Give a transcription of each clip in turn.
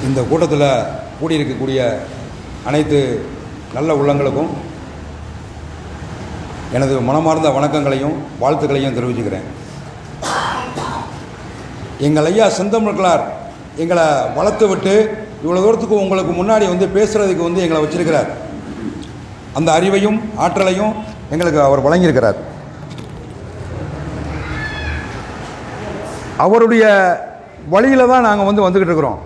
இந்த கூட்டத்தில் கூடியிருக்கக்கூடிய அனைத்து நல்ல உள்ளங்களுக்கும் எனது மனமார்ந்த வணக்கங்களையும் வாழ்த்துக்களையும் தெரிவிச்சுக்கிறேன். எங்கள் ஐயா செந்தமிழ்களார் எங்களை வளர்த்து விட்டு இவ்வளோ தூரத்துக்கு உங்களுக்கு முன்னாடி பேசுகிறதுக்கு எங்களை வச்சிருக்கிறார். அந்த அறிவையும் ஆற்றலையும் எங்களுக்கு அவர் வழங்கியிருக்கிறார். அவருடைய வழியில் தான் நாங்கள் வந்துக்கிட்டு இருக்கிறோம்.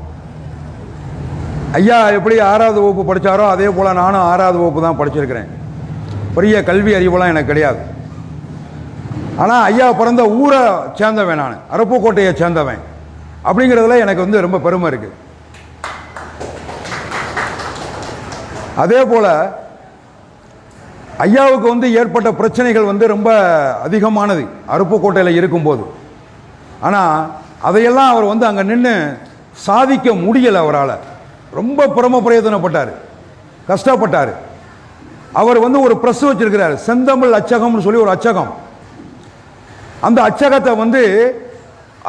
ஐயா எப்படி 6வது வகுப்பு படித்தாரோ அதே போல் நானும் 6வது வகுப்பு தான் படிச்சிருக்கிறேன். பெரிய கல்வி அறிவெல்லாம் எனக்கு கிடையாது. ஆனால் ஐயா பிறந்த ஊரை சேர்ந்தவன், நான் அருப்புக்கோட்டையை சேர்ந்தவன். அப்படிங்கிறதுல எனக்கு ரொம்ப பெருமை இருக்குது. அதே போல் ஐயாவுக்கு ஏற்பட்ட பிரச்சனைகள் ரொம்ப அதிகமானது அருப்புக்கோட்டையில் இருக்கும்போது. ஆனால் அதையெல்லாம் அவர் அங்கே நின்று சாதிக்க முடியலை. அவரால் ரொம்ப பிரம பிரயோஜனப்பட்டார், கஷ்டப்பட்டார். அவர் ஒரு ப்ரெஸ் வச்சிருக்கிறார், செந்தமிழ் அச்சகம்னு சொல்லி ஒரு அச்சகம். அந்த அச்சகத்தை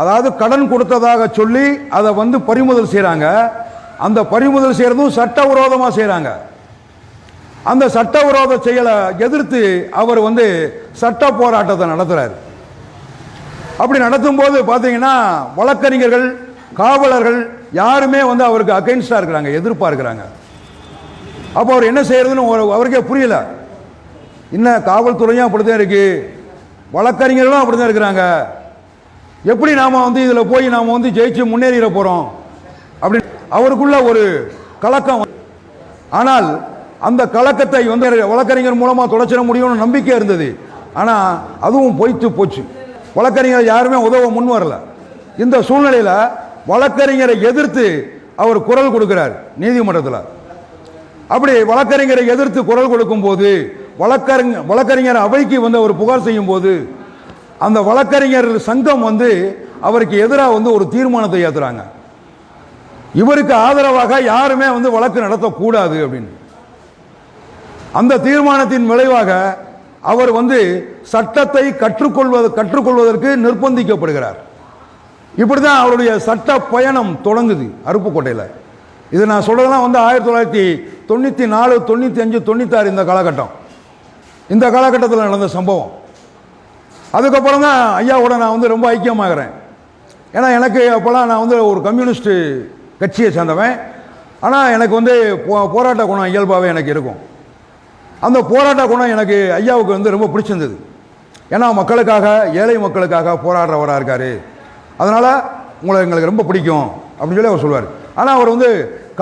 அதாவது கடன் கொடுத்ததாக சொல்லி அதை பறிமுதல் செய்கிறாங்க. அந்த பறிமுதல் செய்கிறதும் சட்டவிரோதமாக செய்கிறாங்க. அந்த சட்டவிரோத செயலை எதிர்த்து அவர் சட்ட போராட்டத்தை நடத்துகிறார். அப்படி நடத்தும் போது பார்த்தீங்கன்னா வழக்கறிஞர்கள், காவலர்கள் யாருமே அவருக்கு அகைன்ஸ்டாக இருக்கிறாங்க, எதிர்ப்பாக இருக்கிறாங்க. அப்போ அவர் என்ன செய்யறதுன்னு அவருக்கே புரியல. இன்னும் காவல்துறையும் அப்படித்தான் இருக்கு, வழக்கறிஞர்களும் அப்படித்தான் இருக்கிறாங்க. எப்படி நாம இதில் போய் நாம ஜெயிச்சு முன்னேறிட போறோம் அப்படி அவருக்குள்ள ஒரு கலக்கம். ஆனால் அந்த கலக்கத்தை வழக்கறிஞர் மூலமாக தொடச்சிட முடியும்னு நம்பிக்கை இருந்தது. ஆனால் அதுவும் பொய்த்து போச்சு. வழக்கறிஞர் யாருமே உதவ முன் வரல. இந்த சூழ்நிலையில் வழக்கறிஞரை எதிர்த்து அவர் குரல் கொடுக்கிறார் நீதிமன்றத்தில். அப்படி வழக்கறிஞரை எதிர்த்து குரல் கொடுக்கும் போது வழக்கறிஞர் அவைக்கு ஒரு புகார் செய்யும் போது அந்த வழக்கறிஞர் சங்கம் அவருக்கு எதிராக ஒரு தீர்மானத்தை ஏற்றுறாங்க. இவருக்கு ஆதரவாக யாருமே வழக்கு நடத்தக்கூடாது அப்படின்னு. அந்த தீர்மானத்தின் விளைவாக அவர் சட்டத்தை கற்றுக்கொள்வதற்கு நிர்பந்திக்கப்படுகிறார். இப்படிதான் அவருடைய சட்ட பயணம் தொடங்குது அருப்புக்கோட்டையில். இது நான் சொல்றதெல்லாம் 1994, 95, 96 இந்த காலகட்டம். இந்த காலகட்டத்தில் நடந்த சம்பவம். அதுக்கப்புறம் தான் ஐயாவோட நான் ரொம்ப ஐக்கியமாகிறேன். ஏன்னா எனக்கு அப்போல்லாம் நான் ஒரு கம்யூனிஸ்ட் கட்சியை சேர்ந்தவன். ஆனால் எனக்கு போராட்ட குணம் இயல்பாகவே எனக்கு இருக்கும். அந்த போராட்ட குணம் எனக்கு ஐயாவுக்கு ரொம்ப பிடிச்சிருந்தது. ஏன்னா மக்களுக்காக, ஏழை மக்களுக்காக போராடுறவராக இருக்கார். அதனால் உங்களை எங்களுக்கு ரொம்ப பிடிக்கும் அப்படின்னு சொல்லி அவர் சொல்லுவார். ஆனால் அவர்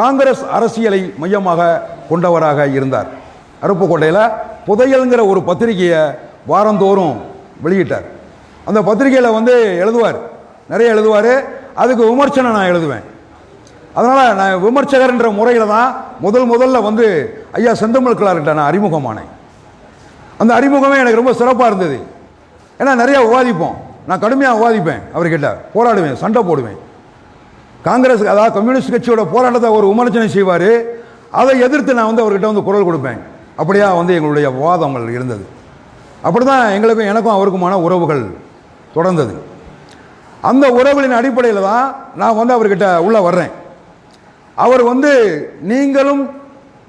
காங்கிரஸ் அரசியலை மையமாக கொண்டவராக இருந்தார். அருப்புக்கோட்டையில் புதையல்ங்கிற ஒரு பத்திரிகையை வாரந்தோறும் வெளியிட்டார். அந்த பத்திரிகையில் எழுதுவார், நிறைய எழுதுவார். அதுக்கு விமர்சனம் நான் எழுதுவேன். அதனால் நான் விமர்சகர்ன்ற முறையில் தான் முதல்ல ஐயா செந்தமிழ்களார்கிட்ட நான் அறிமுகமானேன். அந்த அறிமுகமே எனக்கு ரொம்ப சிறப்பாக இருந்தது. ஏன்னா நிறையா விவாதிப்போம், நான் கடுமையாக விவாதிப்பேன், அவர்கிட்ட போராடுவேன், சண்டை போடுவேன். காங்கிரஸ் அதாவது கம்யூனிஸ்ட் கட்சியோட போராட்டத்தை அவர் விமர்சனம் செய்வார். அதை எதிர்த்து நான் அவர்கிட்ட குரல் கொடுப்பேன். அப்படியா எங்களுடைய விவாதங்கள் இருந்தது. அப்படி தான் எனக்கும் அவருக்குமான உறவுகள் தொடர்ந்தது. அந்த உறவுகளின் அடிப்படையில் தான் நான் அவர்கிட்ட உள்ளே வர்றேன். அவர் நீங்களும்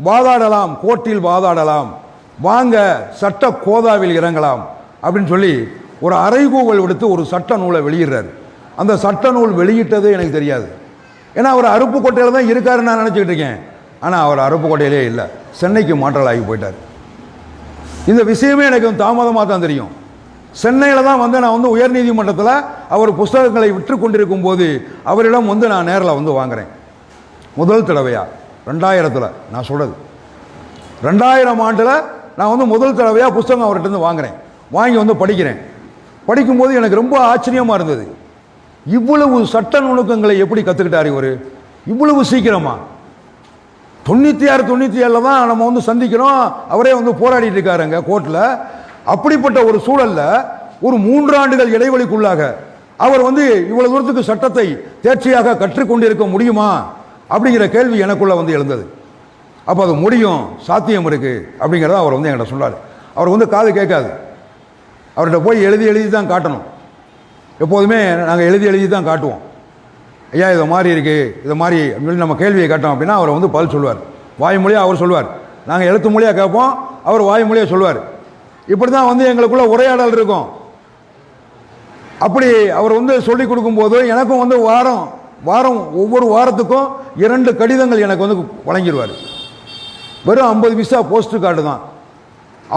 வாதாடலாம், கோர்ட்டில் வாதாடலாம், வாங்க சட்ட கோதாவில் இறங்கலாம் அப்படின்னு சொல்லி ஒரு அறைகூவல் விடுத்து ஒரு சட்ட நூலை வெளியிடுறாரு. அந்த சட்ட நூல் வெளியிட்டதே எனக்கு தெரியாது. ஏன்னா அவர் அருப்புக்கோட்டையில் தான் இருக்காருன்னு நான் நினச்சிக்கிட்டு இருக்கேன். ஆனால் அவர் அருப்புக்கோட்டையிலே இல்லை, சென்னைக்கு மாற்றலாகி போயிட்டார். இந்த விஷயமே எனக்கு தாமதமாக தான் தெரியும். சென்னையில் தான் நான் உயர்நீதிமன்றத்தில் அவர் புஸ்தகங்களை விற்று கொண்டிருக்கும் போது அவரிடம் நான் நேரில் வாங்குறேன். முதல் தடவையாக 2000 நான் சொல்கிறது 2000 ஆண்டில் நான் முதல் தடவையாக புஸ்தகம் அவர்கிட்ட வாங்குறேன். வாங்கி படிக்கிறேன். படிக்கும்போது எனக்கு ரொம்ப ஆச்சரியமாக இருந்தது. இவ்வளவு சட்ட நுணுக்கங்களை எப்படி கற்றுக்கிட்டார் இவர் இவ்வளவு சீக்கிரமா? 96, 97 தான் நம்ம சந்திக்கிறோம். அவரே போராடிட்டு இருக்காருங்க கோர்ட்டில். அப்படிப்பட்ட ஒரு சூழலில் ஒரு 3 ஆண்டுகள் இடைவெளிக்குள்ளாக அவர் இவ்வளவு தூரத்துக்கு சட்டத்தை தேர்ச்சியாக கற்றுக்கொண்டிருக்க முடியுமா அப்படிங்கிற கேள்வி எனக்குள்ள எழுந்தது. அப்போ அது முடியும், சாத்தியம் இருக்கு அப்படிங்கிறத அவர் என்கிட்ட சொன்னார். அவர் காது கேட்காது. அவர்கிட்ட போய் எழுதி தான் காட்டணும். எப்போதுமே நாங்கள் எழுதி தான் காட்டுவோம். ஐயா இதை மாதிரி இருக்குது, இதை மாதிரி அப்படின்னு சொல்லி நம்ம கேள்வியை கேட்டோம் அப்படின்னா அவர் வந்து பதில் சொல்லுவார். வாய்மொழியாக அவர் சொல்லுவார், நாங்கள் எழுத்து மொழியாக கேட்போம், அவர் வாய்மொழியாக சொல்லுவார். இப்படி தான் வந்து எங்களுக்குள்ள உரையாடல் இருக்கும். அப்படி அவர் வந்து சொல்லிக் கொடுக்கும்போது எனக்கும் வந்து வாரம் ஒவ்வொரு வாரத்துக்கும் 2 கடிதங்கள் எனக்கு வந்து வழங்கிடுவார். வெறும் 50 பைசா போஸ்ட் கார்டு தான்.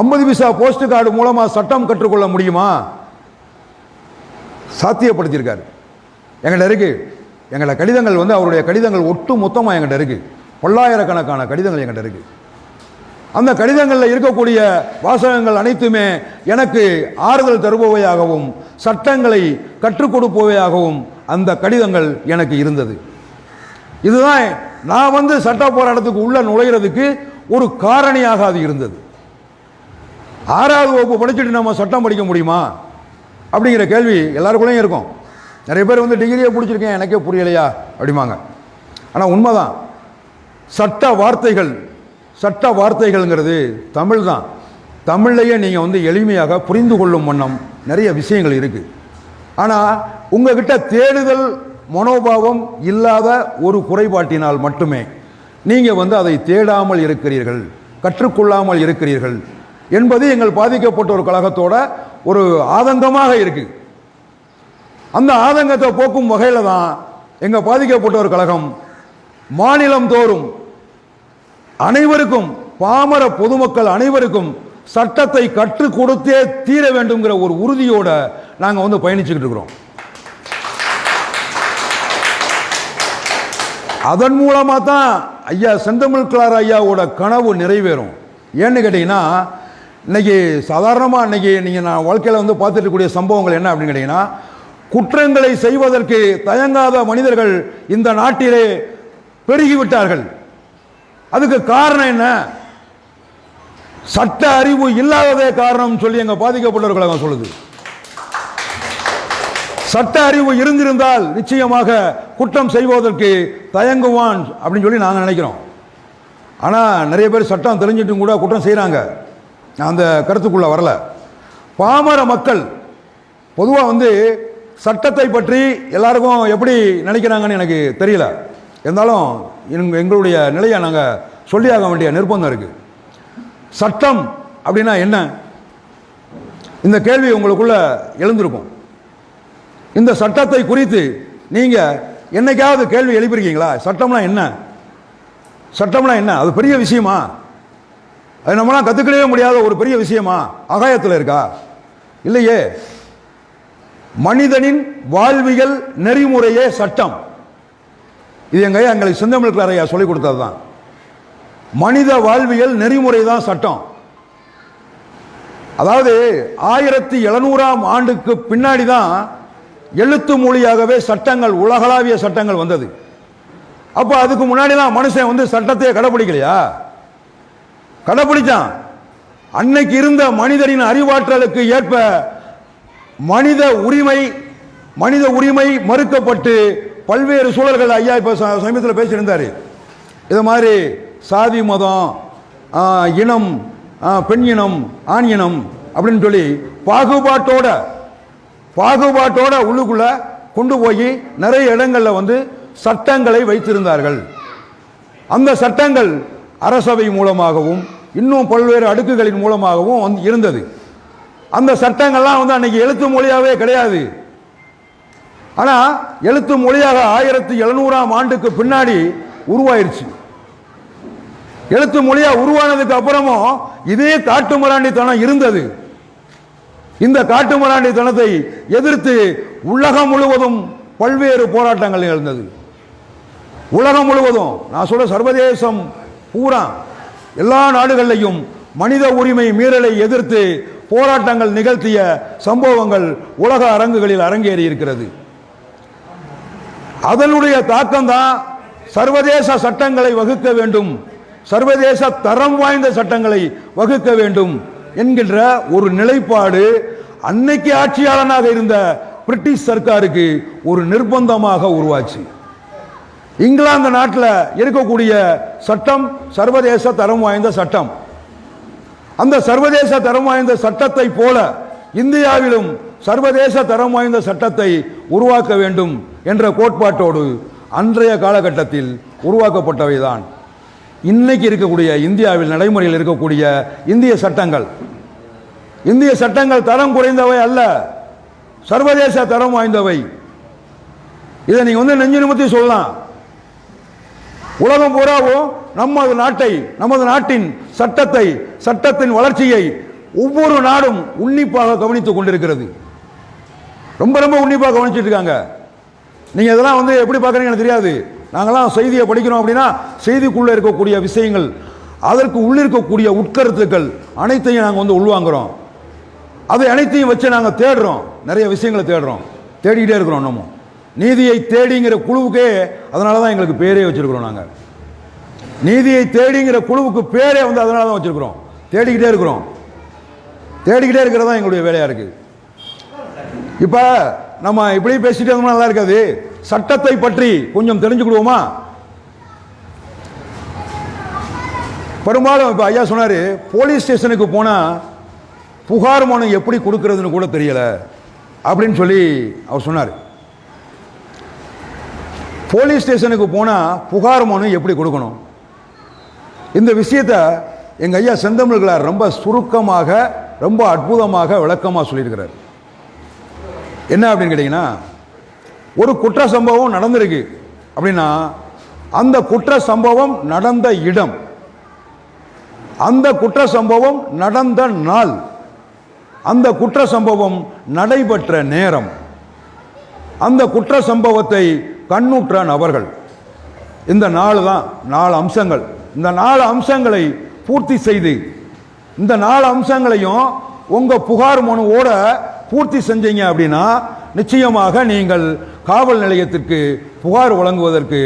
50 பைசா போஸ்ட் கார்டு மூலமாக சட்டம் கற்றுக்கொள்ள முடியுமா? சாத்தியப்படுத்தியிருக்காரு. எங்கள்கிட்ட இருக்கு, எங்களோட கடிதங்கள் வந்து அவருடைய கடிதங்கள் ஒட்டு மொத்தமாக எங்கள்கிட்ட இருக்கு. பல்லாயிரக்கணக்கான கடிதங்கள் எங்கள்கிட்ட இருக்கு. அந்த கடிதங்களில் இருக்கக்கூடிய வாசகங்கள் அனைத்துமே எனக்கு ஆறுதல் தருபவையாகவும் சட்டங்களை கற்றுக் கொடுப்பவையாகவும் அந்த கடிதங்கள் எனக்கு இருந்தது. இதுதான் நான் வந்து சட்ட போராட்டத்துக்கு உள்ள நுழைகிறதுக்கு ஒரு காரணியாக அது இருந்தது. 6வது வகுப்பு படிச்சுட்டு நம்ம சட்டம் படிக்க முடியுமா அப்படிங்கிற கேள்வி எல்லாருக்குள்ளேயும் இருக்கும். நிறைய பேர் வந்து டிகிரியை பிடிச்சிருக்கேன் எனக்கே புரியலையா அப்படிமாங்க. ஆனால் உண்மைதான், சட்ட வார்த்தைகள்ங்கிறது தமிழ் தான். தமிழ்லையே நீங்கள் வந்து எளிமையாக புரிந்து கொள்ளும் வண்ணம் நிறைய விஷயங்கள் இருக்குது. ஆனால் உங்ககிட்ட தேடுதல் மனோபாவம் இல்லாத ஒரு குறைபாட்டினால் மட்டுமே நீங்கள் வந்து அதை தேடாமல் இருக்கிறீர்கள், கற்றுக்கொள்ளாமல் இருக்கிறீர்கள் என்பது எங்கள் பாதிக்கப்பட்ட ஒரு கழகத்தோட ஒரு ஆதங்கமாக இருக்கு. அந்த ஆதங்கத்தை போக்கும் வகையில் தான் எங்கள் பாதிக்கப்பட்ட ஒரு கழகம் மாநிலம் தோறும் அனைவருக்கும், பாமர பொதுமக்கள் அனைவருக்கும் சட்டத்தை கற்றுக் கொடுத்தே தீர வேண்டும்ங்கிற ஒரு உறுதியோட நாங்கள் வந்து பயணிச்சுக்கிட்டு இருக்கிறோம். அதன் மூலமாக தான் ஐயா செந்தமிழ்குளார் ஐயாவோட கனவு நிறைவேறும். ஏன்னு கேட்டீங்கன்னா, இன்னைக்கு சாதாரணமாக இன்னைக்கு நீங்கள் நான் வாழ்க்கையில் வந்து பார்த்துட்டு இருக்கக்கூடிய சம்பவங்கள் என்ன அப்படின்னு கேட்டீங்கன்னா, குற்றங்களை செய்வதற்கு தயங்காத மனிதர்கள் இந்த நாட்டிலே பெருகிவிட்டார்கள். அதுக்கு காரணம் என்ன? சட்ட அறிவு இல்லாததே காரணம் சொல்லி எங்க பாதிக்கப்பட்டவர்கள் சொல்லுது. சட்ட அறிவு இருந்திருந்தால் நிச்சயமாக குற்றம் செய்வதற்கு தயங்குவான் அப்படின்னு சொல்லி நாங்கள் நினைக்கிறோம். ஆனால் நிறைய பேர் சட்டம் தெரிஞ்சிட்டும் கூட குற்றம் செய்கிறாங்க. அந்த கருத்துக்குள்ள வரல. பாமர மக்கள் பொதுவாக வந்து சட்டத்தை பற்றி எல்லாருக்கும் எப்படி நினைக்கிறாங்கன்னு எனக்கு தெரியல. இருந்தாலும் எங்களுடைய நிலையை நாங்கள் சொல்லியாக வேண்டிய நிர்பந்தம் இருக்குது. சட்டம் அப்படின்னா என்ன? இந்த கேள்வி உங்களுக்குள்ள எழுந்திருக்கும். இந்த சட்டத்தை குறித்து நீங்கள் என்னைக்காவது கேள்வி எழுப்பியிருக்கீங்களா? சட்டம்னா என்ன? சட்டம்னா என்ன? அது பெரிய விஷயமா? அது நம்மளாம் கற்றுக்கவே முடியாத ஒரு பெரிய விஷயமா? ஆகாயத்தில் இருக்கா? இல்லையே. மனிதனின் வாழ்வியல் நெறிமுறையே சட்டம். இது எங்களுக்கு செந்தமிழ்குளார் ஐயா சொல்லிக் கொடுத்தது தான். மனித வாழ்வியல் நெறிமுறை தான் சட்டம். அதாவது 1700ஆம் ஆண்டுக்கு பின்னாடி தான் எழுத்து மொழியாகவே சட்டங்கள், உலகளாவிய சட்டங்கள் வந்தது. அப்போ அதுக்கு முன்னாடிலாம் மனுஷன் வந்து சட்டத்தை கடைப்பிடிக்கலையா? கடைப்பிடிச்சான். அன்னைக்கு இருந்த மனிதனின் அறிவாற்றலுக்கு ஏற்ப மனித உரிமை மறுக்கப்பட்டு பல்வேறு சூழல்கள் ஐயா இப்போ சமீபத்தில் பேசியிருந்தார். இது மாதிரி சாதி, மதம், இனம், பெண் இனம், ஆண் இனம் அப்படின்னு சொல்லி பாகுபாட்டோட உள்ளுக்குள்ள கொண்டு போய் நிறைய இடங்களில் வந்து சட்டங்களை வைத்திருந்தார்கள். அந்த சட்டங்கள் அரசவை மூலமாகவும் இன்னும் பல்வேறு அடுக்குகளின் மூலமாகவும் வந்து இருந்தது. அந்த சட்டங்கள்லாம் வந்து அன்னைக்கு எழுத்து மொழியாகவே கிடையாது. ஆனால் எழுத்து மொழியாக 1700ஆம் ஆண்டுக்கு பின்னாடி உருவாயிருச்சு. எழுத்து மொழியா உருவானதுக்கு அப்புறமும் இதே காட்டுமிராண்டித்தனம் இருந்தது. இந்த காட்டுமிராண்டித்தனத்தை எதிர்த்து உலகம் முழுவதும் பல்வேறு போராட்டங்கள் எழுந்தது. உலகம் முழுவதும், நான் சொல்ற சர்வதேசம் பூரா எல்லா நாடுகளிலையும் மனித உரிமை மீறலை எதிர்த்து போராட்டங்கள் நிகழ்த்திய சம்பவங்கள் உலக அரங்குகளில் அரங்கேறி இருக்கிறது. அதனுடைய தாக்கம் தான் சர்வதேச சட்டங்களை வகுக்க வேண்டும், சர்வதேச தரம் வாய்ந்த சட்டங்களை வகுக்க வேண்டும் என்கின்ற ஒரு நிலைப்பாடு அன்னைக்கு ஆட்சியாளனாக இருந்த பிரிட்டிஷ் சர்க்காருக்கு ஒரு நிர்பந்தமாக உருவாச்சு. இங்கிலாந்து நாட்டில் இருக்கக்கூடிய சட்டம் சர்வதேச தரம் வாய்ந்த சட்டம். அந்த சர்வதேச தரம் வாய்ந்த சட்டத்தை போல இந்தியாவிலும் சர்வதேச தரம் வாய்ந்த சட்டத்தை உருவாக்க வேண்டும் என்ற கோட்பாட்டோடு அன்றைய காலகட்டத்தில் உருவாக்கப்பட்டவைதான் இன்னைக்கு இருக்கக்கூடிய இந்தியாவில் நடைமுறையில் இருக்கக்கூடிய இந்திய சட்டங்கள். இந்திய சட்டங்கள் தரம் குறைந்தவை அல்ல, சர்வதேச தரம் வாய்ந்தவை. இதை நீங்க நெஞ்சு நிமித்தி சொல்லலாம். உலகம் பூராவும் நமது நாட்டின் சட்டத்தை, சட்டத்தின் வளர்ச்சியை ஒவ்வொரு நாடும் உன்னிப்பாக கவனித்துக் கொண்டிருக்கிறது. ரொம்ப ரொம்ப உன்னிப்பாக கவனிச்சுட்டு இருக்காங்க. நீங்க இதெல்லாம் எப்படி பார்க்குறீங்கன்னு தெரியாது. நாங்களாம் செய்தியை படிக்கிறோம் அப்படின்னா செய்திக்குள்ள இருக்கக்கூடிய விஷயங்கள், அதற்கு உள்ளிருக்கக்கூடிய உட்கருத்துக்கள் அனைத்தையும் நாங்கள் உள்வாங்குறோம். அதை அனைத்தையும் வச்சு நாங்கள் தேடுறோம், நிறைய விஷயங்களை தேடுறோம், தேடிக்கிட்டே இருக்கிறோம். நம்ம நீதியை தேடிங்கிற குழுவுக்கே அதனால தான் எங்களுக்கு பேரே வச்சிருக்கிறோம். நாங்கள் நீதியை தேடிங்கிற குழுவுக்கு பேரே அதனால தான் வச்சிருக்கிறோம். தேடிக்கிட்டே இருக்கிறோம், தேடிக்கிட்டே இருக்கிறது தான் எங்களுடைய வேலையா இருக்கு. இப்ப நம்ம இப்படி பேசிட்டு இருந்தோம்னா நல்லா இருக்காது. சட்டத்தை பற்றி கொஞ்சம் தெரிஞ்சுக்கிடுவோமா? பெரும்பாலும் இப்ப ஐயா சொன்னாரு, போலீஸ் ஸ்டேஷனுக்கு போனா புகார் மனு எப்படி கொடுக்கிறதுன்னு கூட தெரியல அப்படின்னு சொல்லி அவர் சொன்னார். போலீஸ் ஸ்டேஷனுக்கு போனா புகார் மனு எப்படி கொடுக்கணும், இந்த விஷயத்தை எங்க ஐயா செந்தமிழ்களார் ரொம்ப சுருக்கமாக, ரொம்ப அற்புதமாக, விளக்கமாக சொல்லியிருக்கிறார். என்ன அப்படின்னு கேட்டீங்கன்னா, ஒரு குற்ற சம்பவம் நடந்திருக்கு அப்படின்னா அந்த குற்ற சம்பவம் நடந்த இடம், அந்த குற்ற சம்பவம் நடந்த நாள், அந்த குற்ற சம்பவம் நடைபெற்ற நேரம், அந்த குற்ற சம்பவத்தை கண்ணுற்ற நபர்கள், இந்த 4 அம்சங்கள். இந்த 4 அம்சங்களை பூர்த்தி செய்து, இந்த 4 அம்சங்களையும் உங்க புகார் மனுவோட பூர்த்தி செஞ்சீங்க அப்படின்னா நிச்சயமாக நீங்கள் காவல் நிலையத்திற்கு புகார் வழங்குவதற்கு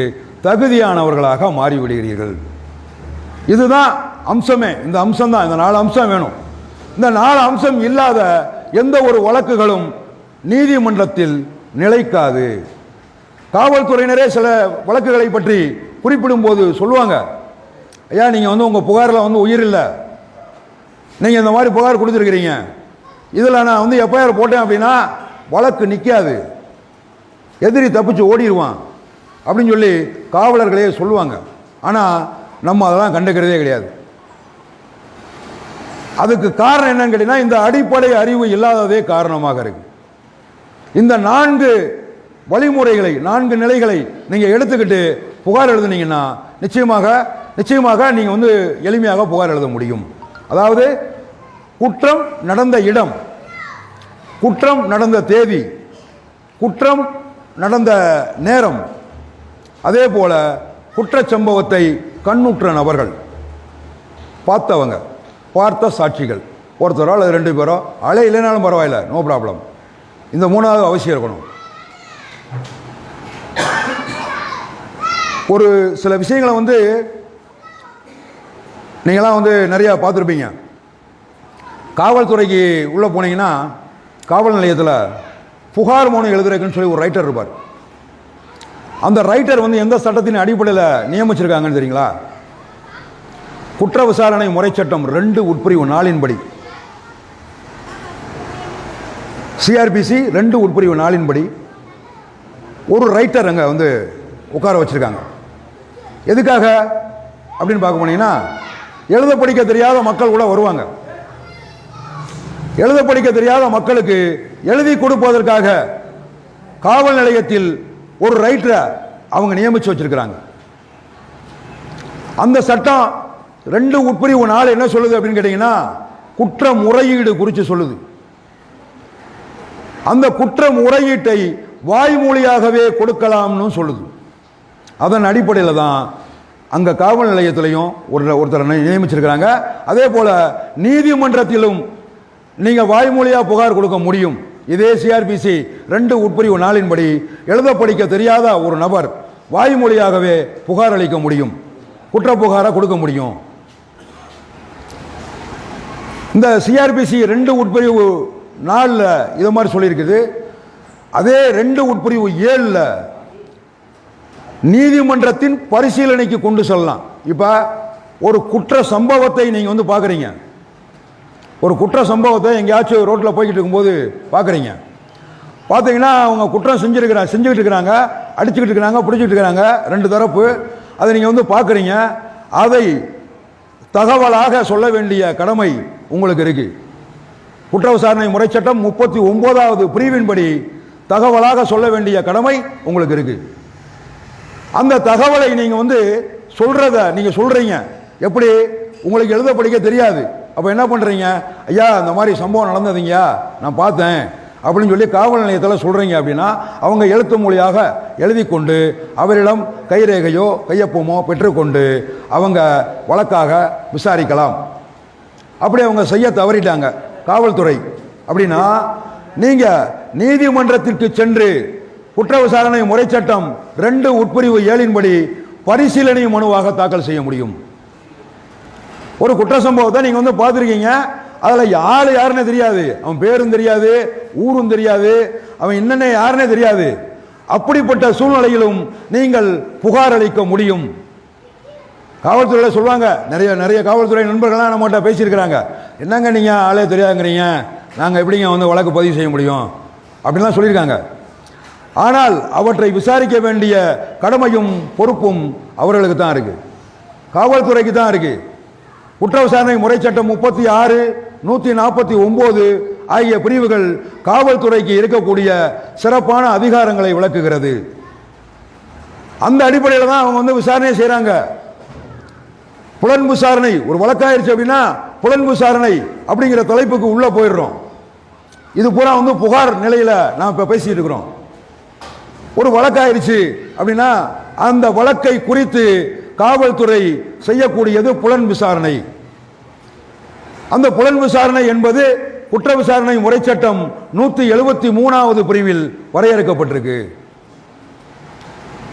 தகுதியானவர்களாக மாறிவிடுகிறீர்கள். இதுதான் அம்சமே. இந்த அம்சம் தான், இந்த 4 அம்சம் வேணும். இந்த 4 அம்சம் இல்லாத எந்த ஒரு வழக்குகளும் நீதிமன்றத்தில் நிலைக்காது. காவல்துறையினரே சில வழக்குகளை பற்றி குறிப்பிடும் போது சொல்லுவாங்க, ஐயா நீங்க உங்க புகாரில் உயிர் இல்லை, நீங்க இந்த மாதிரி புகார் கொடுத்துருக்கிறீங்க, இதில் நான் எஃப்ஐஆர் போட்டேன் அப்படின்னா வழக்கு நிற்காது, எதிரி தப்பிச்சு ஓடிடுவான் அப்படின்னு சொல்லி காவலர்களே சொல்லுவாங்க. ஆனால் நம்ம அதெல்லாம் கண்டுக்கிறதே கிடையாது. அதுக்கு காரணம் என்னன்னு கேட்டீங்கன்னா, இந்த அடிப்படை அறிவு இல்லாததே காரணமாக இருக்கு. இந்த 4 வழிமுறைகளை, 4 நிலைகளை நீங்க எடுத்துக்கிட்டு புகார் எழுதுனீங்கன்னா நிச்சயமாக நீங்க எளிமையாக புகார் எழுத முடியும். அதாவது குற்றம் நடந்த இடம், குற்றம் நடந்த தேதி, குற்றம் நடந்த நேரம், அதே போல குற்றச்சம்பவத்தை கண்ணுற்ற நபர்கள், பார்த்தவங்க, பார்த்த சாட்சிகள், ஒருத்தரோ அல்லது 2 பேரோ, அலை இல்லைனாலும் பரவாயில்ல, நோ ப்ராப்ளம். இந்த 3வது அவசியம் இருக்கணும். ஒரு சில விஷயங்களை நீங்களாம் நிறைய பார்த்துருப்பீங்க. காவல்துறைக்கு உள்ள போனீங்கன்னா காவல் நிலையத்தில் புகார் மனு எழுதுறதுக்குன்னு சொல்லி ஒரு ரைட்டர் இருப்பார். அந்த ரைட்டர் எந்த சட்டத்தின் அடிப்படையில் நியமிச்சிருக்காங்கன்னு தெரியுங்களா? குற்ற விசாரணை முறை சட்டம் 2 உட்பிரிவு 4 படி, சிஆர்பிசி 2 உட்பிரிவு 4 படி ஒரு ரைட்டர் அங்கே உட்கார வச்சிருக்காங்க. எதுக்காக அப்படின்னு பார்க்க போனீங்கன்னா, எழுத படிக்க தெரியாத மக்கள் கூட வருவாங்க. எழுத படிக்க தெரியாத மக்களுக்கு எழுதி கொடுப்பதற்காக காவல் நிலையத்தில் ஒரு ரைட்டரை அவங்க நியமிச்சு வச்சிருக்கிறாங்க. அந்த சட்டம் 2 உட்பிரிவு 4 என்ன சொல்லுது அப்படின்னு கேட்டீங்கன்னா, குற்ற முறையீடு குறித்து சொல்லுது. அந்த குற்ற முறையீட்டை வாய்மொழியாகவே கொடுக்கலாம்னு சொல்லுது. அதன் அடிப்படையில் தான் அங்க காவல் நிலையத்திலையும் ஒருத்தரை நியமிச்சிருக்கிறாங்க. அதே போல நீதிமன்றத்திலும் நீங்க வாய்மொழியா புகார் கொடுக்க முடியும். இதே சிஆர்பிசி 2 உட்பிரிவு 4 படி எழுத படிக்க தெரியாத ஒரு நபர் வாய்மொழியாகவே புகார் அளிக்க முடியும், குற்ற புகாரை கொடுக்க முடியும். இந்த சிஆர்பிசி 2 உட்பிரிவு 4 இது மாதிரி சொல்லியிருக்குது. அதே 2 உட்பிரிவு 7 நீதிமன்றத்தின் பரிசீலனைக்கு கொண்டு செல்லலாம். இப்ப ஒரு குற்ற சம்பவத்தை நீங்க பார்க்குறீங்க, ஒரு குற்ற சம்பவத்தை எங்கேயாச்சும் ரோட்டில் போய்கிட்டு இருக்கும்போது பார்க்குறீங்க. பார்த்தீங்கன்னா அவங்க குற்றம் செஞ்சுக்கிட்டு இருக்கிறாங்க, அடிச்சுக்கிட்டு இருக்கிறாங்க, பிடிச்சிக்கிட்டு இருக்கிறாங்க, ரெண்டு தரப்பு. அதை நீங்கள் வந்து பார்க்குறீங்க. அதை தகவலாக சொல்ல வேண்டிய கடமை உங்களுக்கு இருக்கு. குற்ற விசாரணை முறை சட்டம் 39வது பிரிவின்படி தகவலாக சொல்ல வேண்டிய கடமை உங்களுக்கு இருக்கு. அந்த தகவலை நீங்க வந்து நீங்க சொல்றீங்க. எப்படி? உங்களுக்கு எழுத படிக்க தெரியாது. அப்ப என்ன பண்றீங்க? ஐயா இந்த மாதிரி சம்பவம் நடந்ததுங்கய்யா, நான் பார்த்தேன் அப்படின்னு சொல்லி காவல் நிலையத்தில் சொல்றீங்க. அப்படின்னா அவங்க எழுத்து மொழியாக எழுதி கொண்டு அவரிடம் கைரேகையோ கையொப்பமோ பெற்றுக்கொண்டு அவங்க வழக்காக விசாரிக்கலாம். அப்படி அவங்க செய்ய தவறிட்டாங்க காவல்துறை அப்படின்னா, நீங்க நீதிமன்றத்திற்கு சென்று குற்ற விசாரணை முறை சட்டம் 2 உட்பிரிவு 7 படி பரிசீலனை மனுவாக தாக்கல் செய்ய முடியும். ஒரு குற்ற சம்பவத்தை நீங்க வந்து பார்த்துருக்கீங்க, அதுல யாருன்னு தெரியாது, அவன் பேரும் தெரியாது, ஊரும் தெரியாது, அவன் என்னென்ன யாருன்னே தெரியாது. அப்படிப்பட்ட சூழ்நிலையிலும் நீங்கள் புகார் அளிக்க முடியும். காவல்துறையில சொல்லுவாங்க, நிறைய காவல்துறை நண்பர்கள்லாம் நம்மகிட்ட பேசியிருக்கிறாங்க. என்னங்க நீங்க ஆளே தெரியாதுங்கிறீங்க, நாங்கள் எப்படிங்க வந்து வழக்கு பதிவு செய்ய முடியும் அப்படின்லாம் சொல்லியிருக்காங்க. ஆனால் அவற்றை விசாரிக்க வேண்டிய கடமையும் பொறுப்பும் அவர்களுக்கு தான் இருக்கு, காவல்துறைக்கு தான் இருக்கு. குற்ற விசாரணை முறை சட்டம் 36, 149 ஆகிய பிரிவுகள் காவல்துறைக்கு இருக்கக்கூடிய சிறப்பான அதிகாரங்களை விளக்குகிறது. அந்த அடிப்படையில் தான் அவங்க வந்து விசாரணை செய்யறாங்க. புலன் விசாரணை ஒரு வழக்காயிருச்சு அப்படின்னா புலன் விசாரணை அப்படிங்கிற தலைப்புக்கு உள்ள போயிடுறோம். இது பூரா வந்து புகார் நிலையில நாம் இப்ப பேசிட்டு இருக்கிறோம். ஒரு வழக்காயிருச்சு அப்படின்னா அந்த வழக்கை குறித்து காவல்துறை செய்யக்கூடியது புலன் விசாரணை. அந்த புலன் விசாரணை என்பது குற்ற விசாரணை முறை சட்டம் 173வது பிரிவில் வரையறுக்கப்பட்டிருக்கு.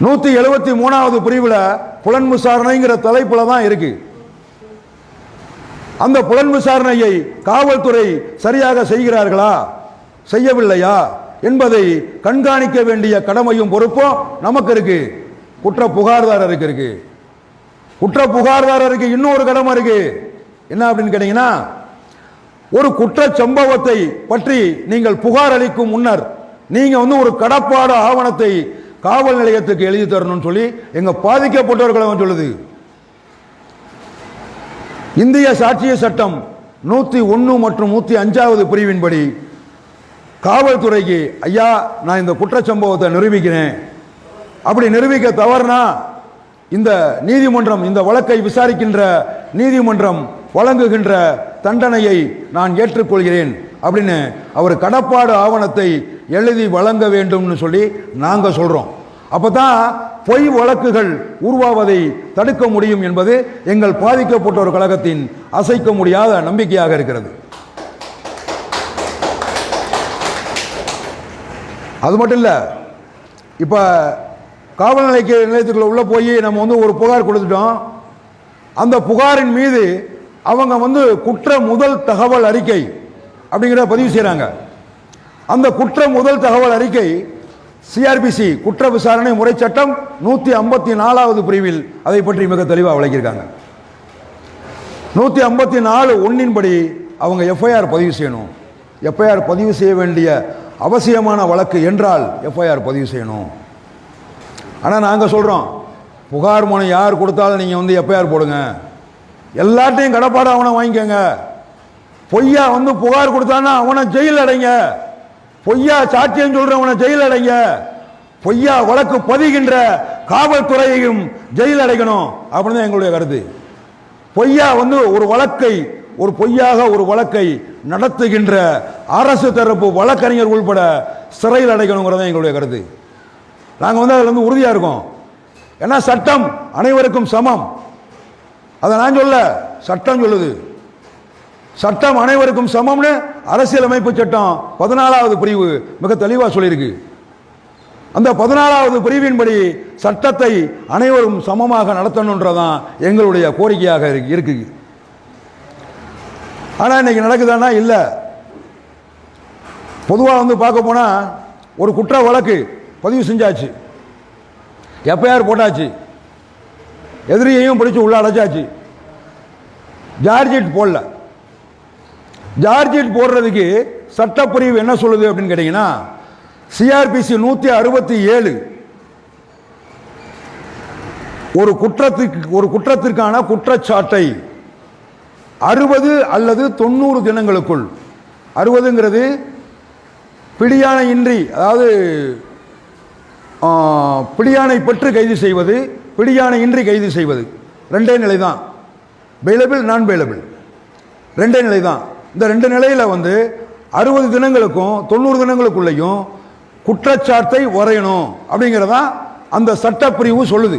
173வது பிரிவில் புலன் விசாரணைங்கிற தலைப்புல தான் இருக்கு. அந்த புலன் விசாரணையை காவல்துறை சரியாக செய்கிறார்களா செய்யவில்லையா என்பதை கண்காணிக்க வேண்டிய கடமையும் பொறுப்பும் நமக்கு இருக்கு, குற்ற புகார்தாரருக்கு இருக்கு. குற்ற புகார்தாரருக்கு இன்னொரு கடமை இருக்கு. என்ன அப்படின்னு கேட்டீங்கன்னா, ஒரு குற்ற சம்பவத்தை பற்றி நீங்கள் புகார் அளிக்கும் முன்னர் நீங்க வந்து ஒரு கடப்பாடு ஆவணத்தை காவல் நிலையத்துக்கு எழுதி தரணும்னு சொல்லி எங்க பாதிக்கப்பட்டவர்களை சொல்லுது. இந்திய சாட்சிய சட்டம் 101 மற்றும் 105வது பிரிவின்படி காவல்துறைக்கு, ஐயா நான் இந்த குற்றச்சம்பவத்தை நிரூபிக்கிறேன், அப்படி நிரூபிக்க தவறுனா இந்த நீதிமன்றம், இந்த வழக்கை விசாரிக்கின்ற நீதிமன்றம் வழங்குகின்ற தண்டனையை நான் ஏற்றுக்கொள்கிறேன் அப்படின்னு அவர் கடப்பாடு ஆவணத்தை எழுதி வழங்க வேண்டும்னு சொல்லி நாங்க சொல்றோம். அப்பதான் பொய் வழக்குகள் உருவாவதை தடுக்க முடியும் என்பது எங்கள் பாதிக்கப்பட்டோர் கழகத்தின் அசைக்க முடியாத நம்பிக்கையாக இருக்கிறது. அது மட்டும் இல்ல, இப்ப காவல் நிலையத்துக்குள்ள உள்ள போய் நம்ம வந்து ஒரு புகார் கொடுத்துட்டோம். அந்த புகாரின் மீது அவங்க வந்து குற்ற முதல் தகவல் அறிக்கை அப்படிங்கிற பதிவு செய்யறாங்க. அந்த குற்ற முதல் தகவல் அறிக்கை சிஆர்பிசி குற்ற விசாரணை முறை சட்டம் 154வது பிரிவில் அதை பற்றி மிக தெளிவாக விளக்கியிருக்காங்க. 154(1) படி அவங்க எஃப்ஐஆர் பதிவு செய்யணும். எஃப்ஐஆர் பதிவு செய்ய வேண்டிய அவசியமான வழக்கு என்றால் எஃப்ஐஆர் பதிவு செய்யணும். ஆனால் நாங்கள் சொல்கிறோம், புகார் மனு யார் கொடுத்தாலும் நீங்கள் வந்து எஃப்ஐஆர் போடுங்க, எல்லாத்தையும் கடப்பாடு அவனை வாங்கிக்கோங்க. பொய்யா வந்து புகார் கொடுத்தான்னா அவனை ஜெயில் அடைங்க, பொய்யா சாட்சியம் சொல்றவனை ஜெயில் அடைங்க, பொய்யா வழக்கு பதிகின்ற காவல்துறையையும் ஜெயில் அடைக்கணும் அப்படின்னு எங்களுடைய கருத்து. பொய்யா வந்து ஒரு பொய்யாக ஒரு வழக்கை நடத்துகின்ற அரசு தரப்பு வழக்கறிஞர் உள்பட சிறையில் அடைக்கணுங்கிறத எங்களுடைய கருத்து. நாங்கள் வந்து அதில் வந்து உறுதியாக இருக்கோம். ஏன்னா சட்டம் அனைவருக்கும் சமம். அதை நான் சொல்ல, சட்டம் சொல்லுது. சட்டம் அனைவருக்கும் சமம்னு அரசியலமைப்பு சட்டம் 14வது பிரிவு மிக தெளிவாக சொல்லியிருக்கு. அந்த 14வது பிரிவின்படி சட்டத்தை அனைவரும் சமமாக நடத்தணுன்றதான் எங்களுடைய கோரிக்கையாக இருக்கு. ஆனால் இன்னைக்கு நடக்குதானா? இல்லை. பொதுவாக வந்து பார்க்க போனால் ஒரு குற்ற வழக்கு பதிவு செஞ்சாச்சு, எஃப்ஐஆர் போட்டாச்சு, எதிரியையும் பிடிச்சி உள்ள அடைச்சாச்சு, சார்ஜ் ஷீட் போடல. சார்ஜ் ஷீட் போடுறதுக்கு சட்டப்பிரிவு என்ன சொல்லுது அப்படின்னு கேட்டீங்கன்னா, சிஆர்பிசி 167 ஒரு குற்றத்திற்கான குற்றச்சாட்டை 60 அல்லது 90 தினங்களுக்குள், 60ங்கிறது பிடியாணை இன்றி, அதாவது பிடியாணை பெற்று கைது செய்வது, பிடியாணை இன்றி கைது செய்வது ரெண்டே நிலை தான். பெயிலபிள், நான் பெயிலபிள் ரெண்டே நிலை தான். இந்த ரெண்டு நிலையில் வந்து 60 தினங்களுக்கும் 90 தினங்களுக்குள்ளேயும் குற்றச்சாட்டை வரையணும் அப்படிங்கிறதா அந்த சட்டப்பிரிவு சொல்லுது.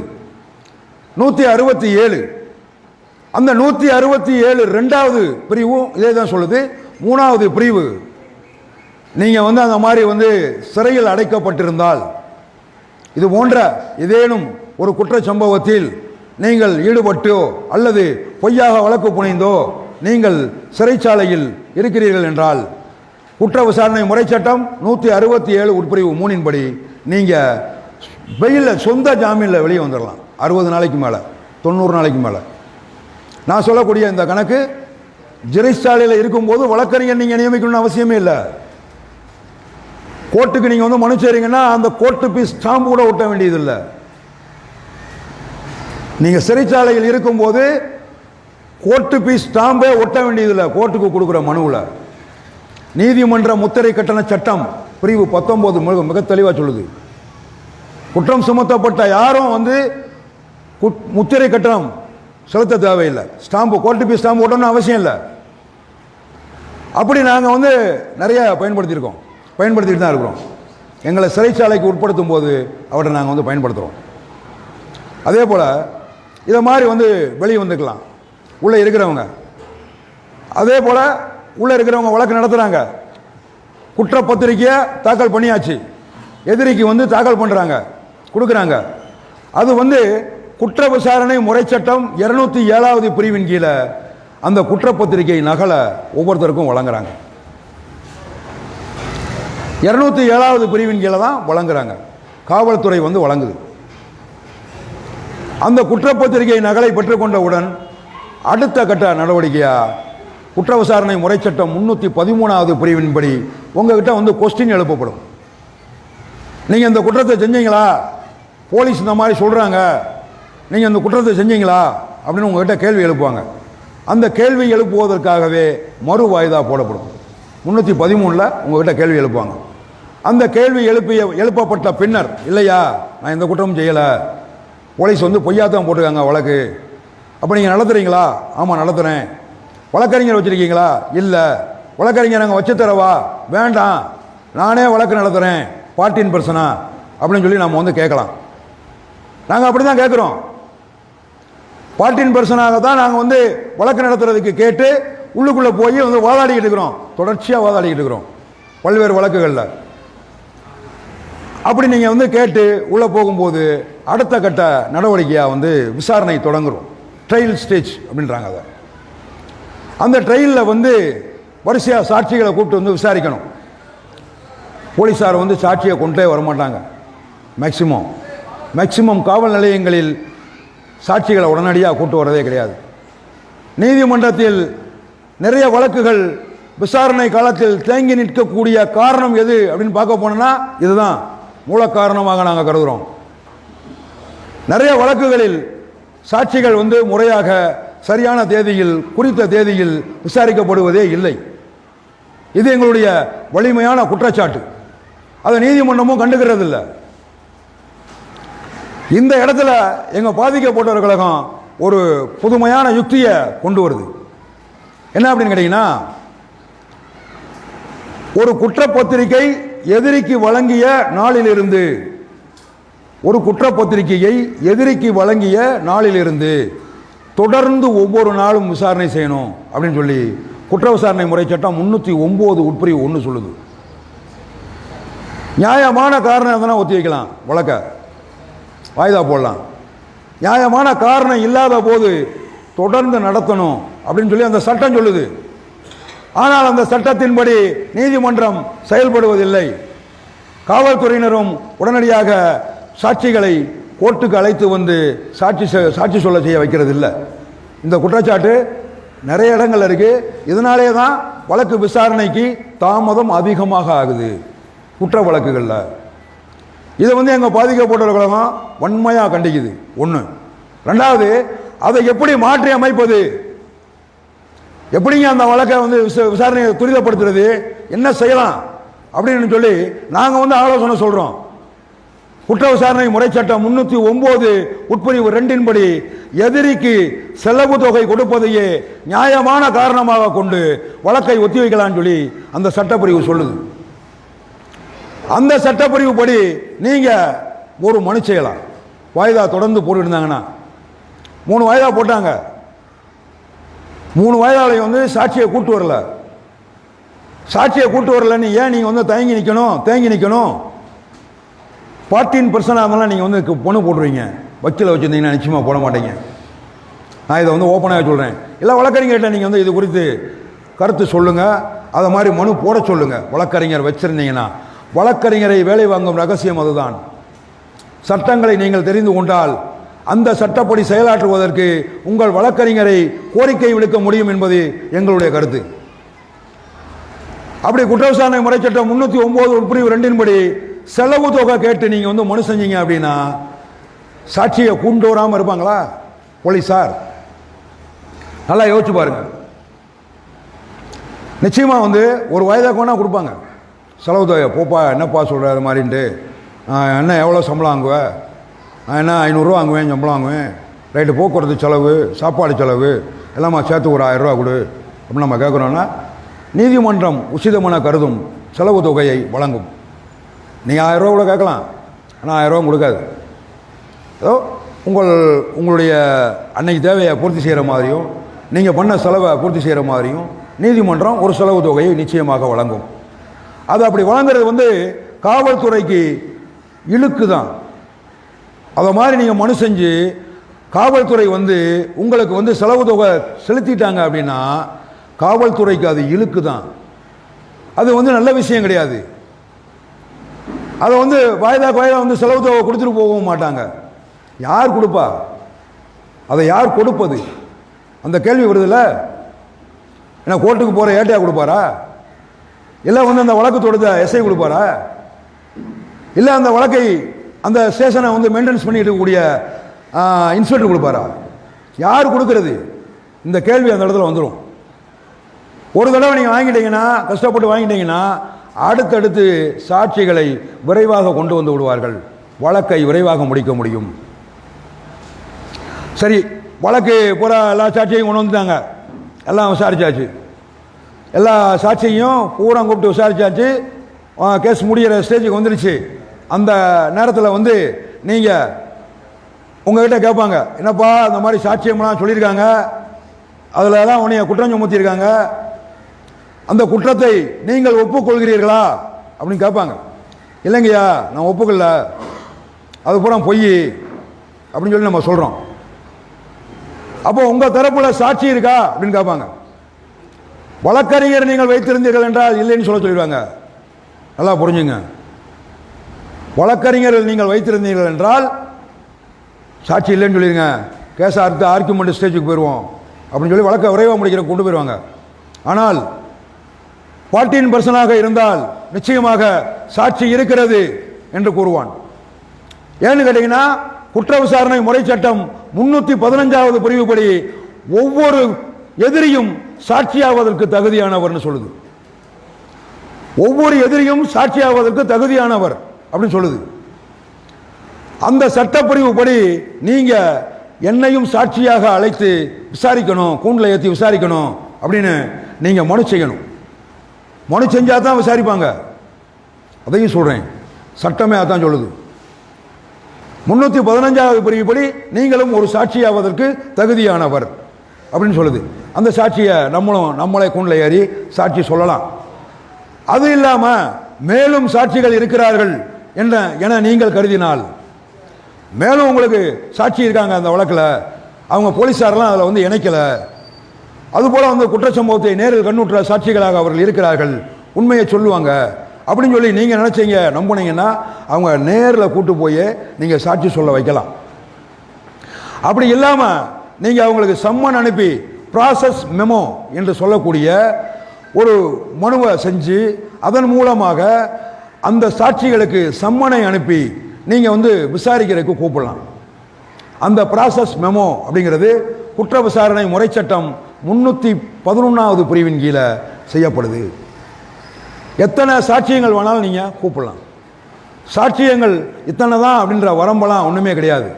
167 அந்த 167 ரெண்டாவது பிரிவும் இதே தான் சொல்லுது. மூணாவது பிரிவு, நீங்கள் வந்து அந்த மாதிரி வந்து சிறையில் அடைக்கப்பட்டிருந்தால், இது போன்ற ஏதேனும் ஒரு குற்ற சம்பவத்தில் நீங்கள் ஈடுபட்டோ அல்லது பொய்யாக வழக்கு புனைந்தோ நீங்கள் சிறைச்சாலையில் இருக்கிறீர்கள் என்றால், குற்ற விசாரணை முறை சட்டம் 167 உட்பிரிவு 3 படி நீங்கள் வெயிலில் சொந்த ஜாமீனில் வெளியே வந்துடலாம். 60 நாளைக்கு மேலே, 90 நாளைக்கு மேலே. நான் சொல்லக்கூடிய இந்த கணக்கு சிறைச்சாலையில் இருக்கும்போது வழக்கறிஞர் நீங்கள் நியமிக்கணும்னு அவசியமே இல்லை. கோர்ட்டுக்கு நீங்கள் வந்து மனு செய்றீங்கன்னா அந்த கோர்ட்டு பீஸ் ஸ்டாம்பு கூட ஒட்ட வேண்டியதில்லை. நீங்கள் சிறைச்சாலையில் இருக்கும்போது கோர்ட்டு பீஸ் ஸ்டாம்பே ஒட்ட வேண்டியதில்லை. கோர்ட்டுக்கு கொடுக்குற மனுவில் நீதிமன்ற முத்திரை கட்டண சட்டம் பிரிவு 19 மிக தெளிவாக சொல்லுது. குற்றம் சுமத்தப்பட்ட யாரும் வந்து முத்திரை கட்டணம் செலுத்த தேவையில்லை. ஸ்டாம்பு, கோர்ட்டு பீஸ் ஸ்டாம்பு ஒட்டணும்னு அவசியம் இல்லை. அப்படி நாங்கள் வந்து நிறைய பயன்படுத்திட்டு தான் இருக்கிறோம். எங்களை சிறைச்சாலைக்கு உட்படுத்தும் போது அவரை நாங்கள் வந்து பயன்படுத்துகிறோம். அதே போல் இதை மாதிரி வந்து வெளியே வந்துக்கலாம் உள்ளே இருக்கிறவங்க. அதே போல் உள்ளே இருக்கிறவங்க வழக்கு நடத்துகிறாங்க, குற்றப்பத்திரிக்கையை தாக்கல் பண்ணியாச்சு, எதிரிக்கு வந்து தாக்கல் பண்ணுறாங்க, கொடுக்குறாங்க. அது வந்து குற்ற விசாரணை முறை சட்டம் 207வது பிரிவின் கீழே அந்த குற்றப்பத்திரிகை நகலை ஒவ்வொருத்தருக்கும் வழங்குறாங்க. 207வது பிரிவின் கீழே தான் வழங்குறாங்க. காவல்துறை வந்து வழங்குது. அந்த குற்றப்பத்திரிகை நகலை பெற்றுக்கொண்டவுடன் அடுத்த கட்ட நடவடிக்கையாக குற்ற விசாரணை முறை சட்டம் 313வது பிரிவின்படி உங்ககிட்ட வந்து கொஸ்டின் எழுப்பப்படும். நீங்கள் இந்த குற்றத்தை செஞ்சீங்களா, போலீஸ் இந்த மாதிரி சொல்கிறாங்க, நீங்கள் இந்த குற்றத்தை செஞ்சீங்களா அப்படின்னு உங்ககிட்ட கேள்வி எழுப்புவாங்க. அந்த கேள்வி எழுப்புவதற்காகவே மறு வாய்தா போடப்படும். 313ல் உங்ககிட்ட கேள்வி எழுப்புவாங்க. அந்த கேள்வி எழுப்பப்பட்ட பின்னர், இல்லையா நான் எந்த குற்றமும் செய்யலை, போலீஸ் வந்து பொய்யாத்தான் போட்டிருக்காங்க வழக்கு, அப்போ நீங்கள் நடத்துகிறீங்களா, ஆமாம் நடத்துகிறேன், வழக்கறிஞர் வச்சுருக்கீங்களா, இல்லை, வழக்கறிஞர் நாங்கள் வச்சு தரவா, வேண்டாம் நானே வழக்கு நடத்துகிறேன், பார்ட்டின் பர்சனா அப்படின்னு சொல்லி நம்ம வந்து கேட்கலாம். நாங்கள் அப்படி தான் கேட்குறோம். பார்ட்டின் பர்சனாக தான் நாங்கள் வந்து வழக்கு நடத்துறதுக்கு கேட்டு உள்ளுக்குள்ளே போய் வந்து வாதாடிக்கிட்டு இருக்கிறோம், தொடர்ச்சியாக வாதாடிக்கிட்டு இருக்கிறோம் பல்வேறு வழக்குகளில். அப்படி நீங்கள் வந்து கேட்டு உள்ளே போகும்போது அடுத்த கட்ட நடவடிக்கையாக வந்து விசாரணை தொடங்குறோம். ட்ரையல் ஸ்டேஜ் அப்படின்றாங்க. அதை அந்த ட்ரையலில் வந்து வரிசையாக சாட்சிகளை கூப்பிட்டு வந்து விசாரிக்கணும். போலீஸார் வந்து சாட்சியை கொண்டே வரமாட்டாங்க. மேக்சிமம் காவல் நிலையங்களில் சாட்சிகளை உடனடியாக கூட்டு வரதே கிடையாது. நீதிமன்றத்தில் நிறைய வழக்குகள் விசாரணை காலத்தில் தேங்கி நிற்கக்கூடிய காரணம் எது அப்படின்னு பார்க்க போனோம்னா இதுதான் மூல காரணமாக நாங்கள் கருதுகிறோம். நிறைய வழக்குகளில் சாட்சிகள் வந்து முறையாக சரியான தேதியில் குறித்த தேதியில் விசாரிக்கப்படுவதே இல்லை. இது எங்களுடைய வலிமையான குற்றச்சாட்டு. அதை நீதிமன்றமும் கண்டுக்கிறது இல்லை. இந்த இடத்துல எங்கள் பாதிக்கப்பட்டவர் கழகம் ஒரு புதுமையான யுக்தியை கொண்டு வருது. என்ன அப்படின்னு கேட்டீங்கன்னா, ஒரு குற்றப்பத்திரிகை எதிரிக்கு வழங்கிய நாளிலிருந்து, ஒரு குற்றப்பத்திரிகையை எதிரிக்கு வழங்கிய நாளிலிருந்து தொடர்ந்து ஒவ்வொரு நாளும் விசாரணை செய்யணும் அப்படின்னு சொல்லி குற்ற விசாரணை முறை சட்டம் 309 உட்பிரிவு 1 சொல்லுது. நியாயமான காரணம் எதனா ஒத்தி வைக்கலாம், வழக்க வாய்தா போடலாம். நியாயமான காரணம் இல்லாத போது தொடர்ந்து நடத்தணும் அப்படின்னு சொல்லி அந்த சட்டம் சொல்லுது. ஆனால் அந்த சட்டத்தின்படி நீதிமன்றம் செயல்படுவதில்லை. காவல்துறையினரும் உடனடியாக சாட்சிகளை கோர்ட்டுக்கு அழைத்து வந்து சாட்சி சொல்ல செய்ய வைக்கிறது இல்லை. இந்த குற்றச்சாட்டு நிறைய இடங்கள் இருக்குது. இதனாலே தான் வழக்கு விசாரணைக்கு தாமதம் அதிகமாக ஆகுது குற்ற வழக்குகளில். இதை வந்து எங்கள் பாதிக்கப்பட்ட கழகம் வன்மையாக கண்டிக்குது. ஒன்று. ரெண்டாவது, அதை எப்படி மாற்றி அமைப்பது, எப்படிங்க அந்த வழக்கை வந்து விசாரணையை துரிதப்படுத்துறது, என்ன செய்யலாம் அப்படின்னு சொல்லி நாங்கள் வந்து ஆலோசனை சொல்கிறோம். குற்ற விசாரணை முறை சட்டம் 309 உட்பிரிவு 2 படி எதிரிக்கு செலவு தொகை கொடுப்பதையே நியாயமான காரணமாக கொண்டு வழக்கை ஒத்திவைக்கலாம்னு சொல்லி அந்த சட்டப்பிரிவு சொல்லுது. அந்த சட்டப்பிரிவு படி நீங்க ஒரு மனு செய்யலாம். வாய்தா தொடர்ந்து போட்டு இருந்தாங்கன்னா 3 வாய்தா போட்டாங்க. 3 வாய்தாலையும் வந்து சாட்சியை கூட்டு வரல. சாட்சியை கூட்டு வரலன்னு ஏன் நீங்க வந்து தேங்கி நிற்கணும்? 14% இருந்தாலும் நீங்கள் வந்து பொண்ணு போட்டுருவீங்க. வக்கீல வச்சுருந்தீங்கன்னா நிச்சயமாக போட மாட்டீங்க. நான் இதை வந்து ஓப்பனாக சொல்கிறேன். இல்லை வழக்கறிஞர்கிட்ட நீங்கள் வந்து இது குறித்து கருத்து சொல்லுங்கள், அதை மாதிரி மனு போட சொல்லுங்கள். வழக்கறிஞர் வச்சுருந்தீங்கன்னா வழக்கறிஞரை வேலை வாங்கும் ரகசியம் அதுதான். சட்டங்களை நீங்கள் தெரிந்து கொண்டால் அந்த சட்டப்படி செயலாற்றுவதற்கு உங்கள் வழக்கறிஞரை கோரிக்கை விடுக்க முடியும் என்பது எங்களுடைய கருத்து. அப்படி குற்ற விசாரணை முறை சட்டம் 309 உட்பிரிவு 2 படி செலவு தொகை கேட்டு நீங்க வந்து மனு செஞ்சீங்க அப்படின்னா சாட்சியை கூண்டு வராமல் இருப்பாங்களா போலீசார்? நல்லா யோசிச்சு பாருங்க. நிச்சயமா வந்து ஒரு வயதாக வேணா கொடுப்பாங்க செலவு தொகை. போப்பா என்னப்பா சொல்ற அது மாதிரின்ட்டு, என்ன எவ்வளோ சம்பளம் வாங்குவேன், என்ன 500 ரூபா வாங்குவேன் சம்பளம் வாங்குவேன், ரைட்டு போக்குவரத்து செலவு சாப்பாடு செலவு எல்லாமா சேர்த்து ஒரு 1000 ரூபா கொடு அப்படின்னு நம்ம கேட்குறோன்னா நீதிமன்றம் உச்சிதமான கருதும் செலவு தொகையை வழங்கும். நீங்கள் 1000 ரூபா கூட கேட்கலாம், ஆனால் 1000 ரூபா கொடுக்காது. ஏதோ உங்களுடைய அன்னைக்கு தேவையை பூர்த்தி செய்கிற மாதிரியும் நீங்கள் பண்ண செலவை பூர்த்தி செய்கிற மாதிரியும் நீதிமன்றம் ஒரு செலவு தொகையை நிச்சயமாக வழங்கும். அது அப்படி வழங்குறது வந்து காவல்துறைக்கு இழுக்கு தான். அதை மாதிரி நீங்கள் மனு செஞ்சு காவல்துறை வந்து உங்களுக்கு வந்து செலவு தொகை செலுத்திட்டாங்க அப்படின்னா காவல்துறைக்கு அது இழுக்கு தான். அது வந்து நல்ல விஷயம் கிடையாது. அதை வந்து வாய்தா வந்து செலவு தொகை கொடுத்துட்டு போகவும் மாட்டாங்க. யார் கொடுப்பா? அதை யார் கொடுப்பது? அந்த கேள்வி வருதுல்ல. ஏன்னா கோர்ட்டுக்கு போகிற ஏட்டையா கொடுப்பாரா? இல்லை வந்து அந்த வழக்கு தொடுத்த எஸ்ஐ கொடுப்பாரா? இல்லை அந்த வழக்கை அந்த ஸ்டேஷனை வந்து மெயின்டெனன்ஸ் பண்ணிட்டு இருக்கக்கூடிய இன்ஸ்பெக்டர் கொடுப்பாரா? யார் கொடுக்கறது? இந்த கேள்வி அந்த இடத்துல வந்துடும். ஒரு தடவை நீங்கள் வாங்கிட்டீங்கன்னா, கஷ்டப்பட்டு வாங்கிட்டீங்கன்னா அடுத்தடுத்து சாட்சிகளை விரைவாக கொண்டு வந்து விடுவார்கள். வழக்கை விரைவாக முடிக்க முடியும். சரி, வழக்கு பூரா எல்லா சாட்சியையும் கொண்டு வந்துட்டாங்க, எல்லாம் விசாரிச்சாச்சு, எல்லா சாட்சியையும் பூரா கூப்பிட்டு விசாரிச்சாச்சு, கேஸ் முடிகிற ஸ்டேஜுக்கு வந்துருச்சு. அந்த நேரத்தில் வந்து நீங்கள் உங்ககிட்ட கேட்பாங்க, என்னப்பா இந்த மாதிரி சாட்சியம்லாம் சொல்லியிருக்காங்க, அதில் எல்லாம் உன்னைய குற்றம் சுமத்தியிருக்காங்க, அந்த குற்றத்தை நீங்கள் ஒப்புக்கொள்கிறீர்களா அப்படின்னு கேட்பாங்க. இல்லைங்கய்யா நான் ஒப்புக்கொள்ள, அது பூரா பொய் அப்படின்னு சொல்லி நம்ம சொல்கிறோம். அப்போ உங்கள் தரப்பில் சாட்சி இருக்கா அப்படின்னு கேட்பாங்க. வழக்கறிஞர் நீங்கள் வைத்திருந்தீர்கள் என்றால் இல்லைன்னு சொல்லிடுவாங்க. நல்லா புரிஞ்சுங்க. வழக்கறிஞர்கள் நீங்கள் வைத்திருந்தீர்கள் என்றால் சாட்சி இல்லைன்னு சொல்லிடுங்க, கேஸை அடுத்த ஆர்குமெண்ட் ஸ்டேஜுக்கு போயிடுவோம் அப்படின்னு சொல்லி வழக்கை விரைவாக முடிக்கிற கொண்டு போயிடுவாங்க. ஆனால் 14% இருந்தால் நிச்சயமாக சாட்சி இருக்கிறது என்று கூறுவான். ஏன்னு கேட்டீங்கன்னா குற்ற விசாரணை முறை சட்டம் 315வது பிரிவுப்படி ஒவ்வொரு எதிரியும் சாட்சியாவதற்கு தகுதியானவர் சொல்லுது. ஒவ்வொரு எதிரியும் சாட்சியாவதற்கு தகுதியானவர் அப்படின்னு சொல்லுது. அந்த சட்டப்பிரிவு படி நீங்க என்னையும் சாட்சியாக அழைத்து விசாரிக்கணும், கூண்டில் ஏற்றி விசாரிக்கணும் அப்படின்னு நீங்க மனு செய்யணும். மனு செஞ்சா தான் விசாரிப்பாங்க. அதையும் சொல்றேன், சட்டமே அதான் சொல்லுது. 315வது பிரிவுப்படி நீங்களும் ஒரு சாட்சியாவதற்கு தகுதியானவர் அப்படின்னு சொல்லுது. அந்த சாட்சியை நம்மளே கூண்டில் ஏறி சாட்சி சொல்லலாம். அது இல்லாம மேலும் சாட்சிகள் இருக்கிறார்கள் என நீங்கள் கருதினால், மேலும் உங்களுக்கு சாட்சி இருக்காங்க அந்த வழக்கில், அவங்க போலீஸாரெல்லாம் அதில் வந்து இணைக்கல, அதுபோல வந்து குற்றச்சம்பவத்தை நேரில் கண்ணுற்ற சாட்சிகளாக அவர்கள் இருக்கிறார்கள், உண்மையை சொல்லுவாங்க அப்படின்னு சொல்லி நீங்கள் நினைச்சீங்க நம்பினீங்கன்னா அவங்க நேரில் கூட்டு போய் நீங்கள் சாட்சி சொல்ல வைக்கலாம். அப்படி இல்லாமல் நீங்கள் அவங்களுக்கு சம்மன் அனுப்பி ப்ராசஸ் மெமோ என்று சொல்லக்கூடிய ஒரு மனுவை செஞ்சு அதன் மூலமாக அந்த சாட்சிகளுக்கு சம்மனை அனுப்பி நீங்கள் வந்து விசாரிக்கிறதுக்கு கூப்பிடலாம். அந்த ப்ராசஸ் மெமோ அப்படிங்கிறது குற்ற விசாரணை முறைச்சட்டம் 311வது பிரிவின் கீழே செய்யப்படுது. எத்தனை சாட்சியங்கள் வேணாலும் நீங்கள் கூப்பிடலாம். சாட்சியங்கள் இத்தனை தான் அப்படின்ற வரம்பெல்லாம் ஒன்றுமே கிடையாது.